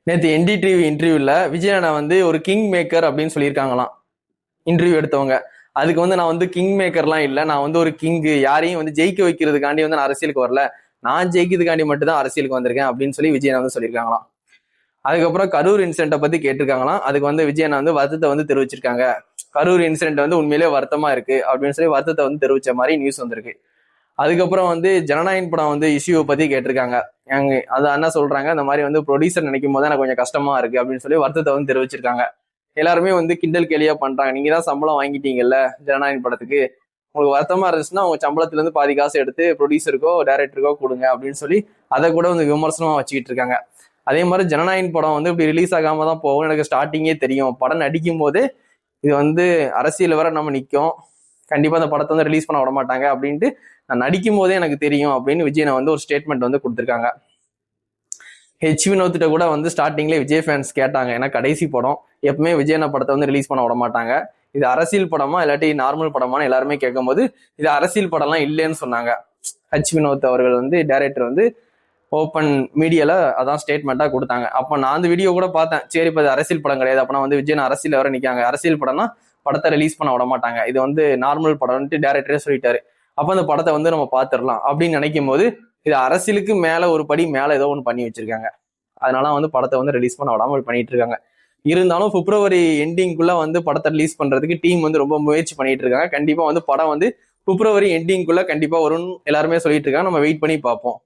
நேற்று என்டிடிவி இன்டர்வியூல விஜய் அண்ணா வந்து ஒரு கிங் மேக்கர் அப்படின்னு சொல்லியிருக்காங்களாம். இன்டர்வியூ எடுத்தவங்க அதுக்கு வந்து நான் வந்து கிங் மேக்கர்லாம் இல்லை, நான் வந்து ஒரு கிங்கு, யாரையும் வந்து ஜெயிக்க வைக்கிறதுக்காண்டி வந்து நான் அரசியலுக்கு வரல, நான் ஜெயிக்கிறதுக்காண்டி மட்டும் தான் அரசியலுக்கு வந்திருக்கேன் அப்படின்னு சொல்லி விஜய் வந்து சொல்லியிருக்காங்களாம். அதுக்கப்புறம் கரூர் இன்சிடென்ட்டை பத்தி கேட்டிருக்காங்களாம். அதுக்கு வந்து விஜய் வந்து வருத்தத்தை வந்து தெரிவிச்சிருக்காங்க. கரூர் இன்சிடென்ட் வந்து உண்மையிலே வருத்தமா இருக்கு அப்படின்னு சொல்லி வருத்தத்தை வந்து தெரிவிச்ச மாதிரி நியூஸ் வந்திருக்கு. அதுக்கப்புறம் வந்து ஜனநாயகன் படம் வந்து இஷ்யூவை பத்தி கேட்டிருக்காங்க. அது என்ன சொல்றாங்க, இந்த மாதிரி வந்து ப்ரொடியூசர் நினைக்கும் போது எனக்கு கொஞ்சம் கஷ்டமா இருக்கு அப்படின்னு சொல்லி வருத்தத்தை வந்து தெரிவிச்சிருக்காங்க. எல்லாருமே வந்து கிண்டல் கேலியா பண்றாங்க, நீங்க தான் சம்பளம் வாங்கிட்டீங்கல்ல ஜனநாயகன் படத்துக்கு, உங்களுக்கு வருத்தமா இருந்துச்சுன்னா உங்க சம்பளத்துல இருந்து பாதி காசு எடுத்து ப்ரொடியூசருக்கோ டைரக்டருக்கோ கொடுங்க அப்படின்னு சொல்லி அதை கூட வந்து விமர்சனமா வச்சுக்கிட்டு இருக்காங்க. அதே மாதிரி ஜனநாயகன் படம் வந்து இப்படி ரிலீஸ் ஆகாம தான் போகும், எனக்கு ஸ்டார்டிங்கே தெரியும், படம் நடிக்கும் போது இது வந்து அரசியல் வர நம்ம நிற்கும், கண்டிப்பா அந்த படத்தை வந்து ரிலீஸ் பண்ண விட மாட்டாங்க அப்படின்ட்டு நான் நடிக்கும் போதே எனக்கு தெரியும் அப்படின்னு விஜய் வந்து ஒரு ஸ்டேட்மெண்ட் வந்து கொடுத்துருக்காங்க. வினோத்திட்ட கூட வந்து ஸ்டார்டிங்ல விஜய் ஃபேன்ஸ் கேட்டாங்க, ஏன்னா கடைசி படம் எப்பவுமே விஜயண்ணா படத்தை வந்து ரிலீஸ் பண்ண விட மாட்டாங்க, இது அரசியல் படமா இல்லாட்டி நார்மல் படமான்னு எல்லாருமே கேட்கும்போது இது அரசியல் படம்லாம் இல்லைன்னு சொன்னாங்க. வினோத் அவர்கள் வந்து டைரக்டர் வந்து ஓப்பன் மீடியால அதான் ஸ்டேட்மெண்ட்டா கொடுத்தாங்க. அப்போ நான் அந்த வீடியோ கூட பார்த்தேன், சரி இப்போ இது அரசியல் படம் கிடையாது, அப்பனா வந்து விஜய் அரசியல் வர நிற்காங்க, அரசியல் படம்னா படத்தை ரிலீஸ் பண்ண விட மாட்டாங்க, இது வந்து நார்மல் படம்ட்டு டைரக்டரே சொல்லிட்டாரு, அப்போ அந்த படத்தை வந்து நம்ம பார்த்துடலாம் அப்படின்னு நினைக்கும் போது இது அரசியலுக்கு மேல ஒரு படி மேல ஏதோ ஒன்று பண்ணி வச்சிருக்காங்க. அதனால வந்து படத்தை வந்து ரிலீஸ் பண்ண விடாம பண்ணிட்டு இருக்காங்க. இருந்தாலும் பிப்ரவரி எண்டிங்குள்ள வந்து படத்தை ரிலீஸ் பண்றதுக்கு டீம் வந்து ரொம்ப முயற்சி பண்ணிட்டு இருக்காங்க. கண்டிப்பா வந்து படம் வந்து பிப்ரவரி எண்டிங்குள்ள கண்டிப்பா வரும்னு எல்லாருமே சொல்லிட்டு இருக்காங்க. நம்ம வெயிட் பண்ணி பார்ப்போம்.